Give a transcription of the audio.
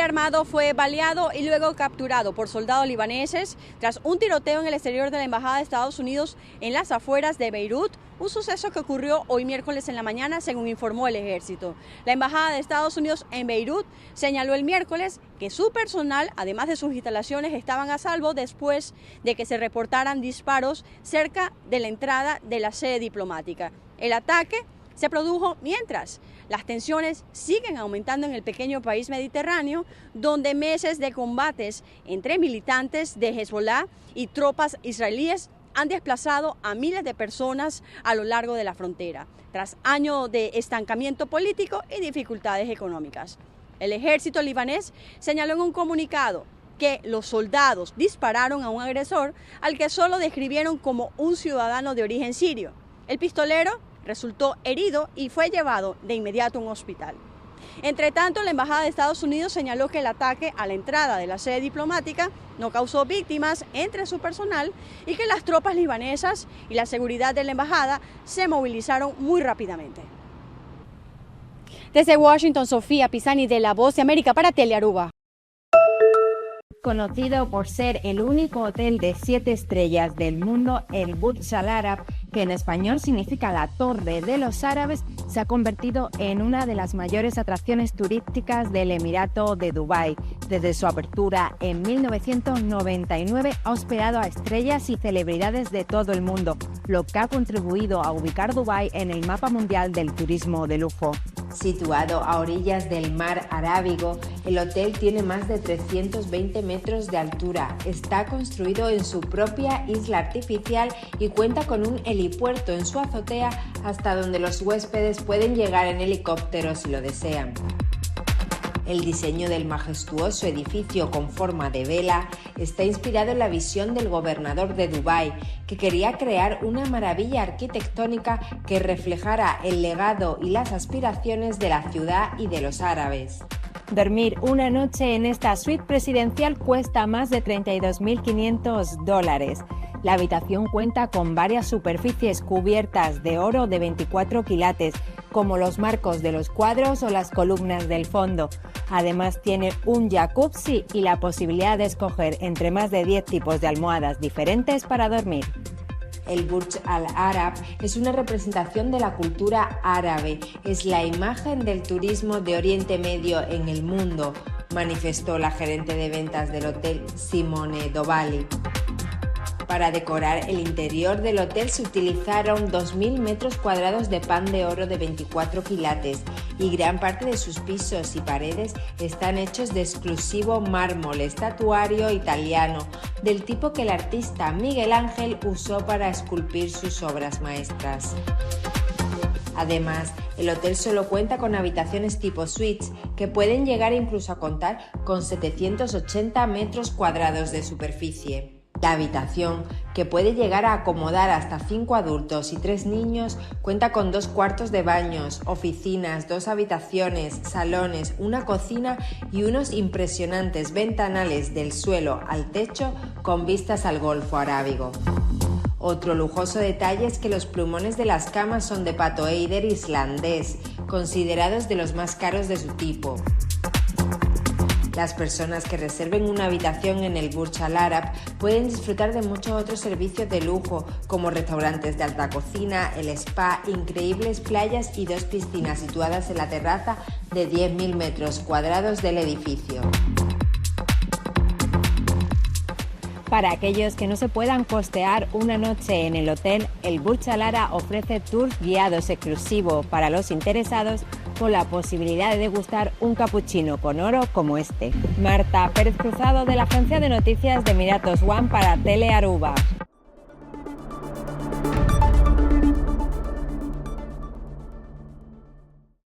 hombre armado fue baleado y luego capturado por soldados libaneses tras un tiroteo en el exterior de la Embajada de Estados Unidos en las afueras de Beirut, un suceso que ocurrió hoy miércoles en la mañana, según informó el ejército. La Embajada de Estados Unidos en Beirut señaló el miércoles que su personal, además de sus instalaciones, estaban a salvo después de que se reportaran disparos cerca de la entrada de la sede diplomática. El ataque se produjo mientras las tensiones siguen aumentando en el pequeño país mediterráneo, donde meses de combates entre militantes de Hezbollah y tropas israelíes han desplazado a miles de personas a lo largo de la frontera, tras años de estancamiento político y dificultades económicas. El ejército libanés señaló en un comunicado que los soldados dispararon a un agresor al que solo describieron como un ciudadano de origen sirio. El pistolero resultó herido y fue llevado de inmediato a un hospital. Entre tanto, la Embajada de Estados Unidos señaló que el ataque a la entrada de la sede diplomática no causó víctimas entre su personal y que las tropas libanesas y la seguridad de la embajada se movilizaron muy rápidamente. Desde Washington, Sofía Pisani, de La Voz de América para Telearuba. Conocido por ser el único hotel de 7 estrellas del mundo, el Burj Al Arab, que en español significa la Torre de los Árabes, se ha convertido en una de las mayores atracciones turísticas del Emirato de Dubái. Desde su apertura en 1999 ha hospedado a estrellas y celebridades de todo el mundo, lo que ha contribuido a ubicar Dubái en el mapa mundial del turismo de lujo. Situado a orillas del mar Arábigo, el hotel tiene más de 320 metros de altura, está construido en su propia isla artificial y cuenta con un helipuerto en su azotea hasta donde los huéspedes pueden llegar en helicóptero si lo desean. El diseño del majestuoso edificio con forma de vela está inspirado en la visión del gobernador de Dubái, que quería crear una maravilla arquitectónica que reflejara el legado y las aspiraciones de la ciudad y de los árabes. Dormir una noche en esta suite presidencial cuesta más de $32.500. La habitación cuenta con varias superficies cubiertas de oro de 24 quilates, como los marcos de los cuadros o las columnas del fondo. Además tiene un jacuzzi y la posibilidad de escoger entre más de 10 tipos de almohadas diferentes para dormir. El Burj Al Arab es una representación de la cultura árabe, es la imagen del turismo de Oriente Medio en el mundo, manifestó la gerente de ventas del hotel, Simone Dovali. Para decorar el interior del hotel se utilizaron 2.000 metros cuadrados de pan de oro de 24 quilates y gran parte de sus pisos y paredes están hechos de exclusivo mármol estatuario italiano, del tipo que el artista Miguel Ángel usó para esculpir sus obras maestras. Además, el hotel solo cuenta con habitaciones tipo suites que pueden llegar incluso a contar con 780 metros cuadrados de superficie. La habitación, que puede llegar a acomodar hasta 5 adultos y 3 niños, cuenta con 2 cuartos de baños, oficinas, 2 habitaciones, salones, una cocina y unos impresionantes ventanales del suelo al techo con vistas al Golfo Arábigo. Otro lujoso detalle es que los plumones de las camas son de pato eider islandés, considerados de los más caros de su tipo. Las personas que reserven una habitación en el Burj Al Arab pueden disfrutar de muchos otros servicios de lujo, como restaurantes de alta cocina, el spa, increíbles playas y 2 piscinas situadas en la terraza de 10.000 metros cuadrados del edificio. Para aquellos que no se puedan costear una noche en el hotel, el Burj Al Arab ofrece tours guiados exclusivos para los interesados, con la posibilidad de degustar un capuchino con oro como este. Marta Pérez Cruzado, de la agencia de noticias de Emiratos One para Telearuba.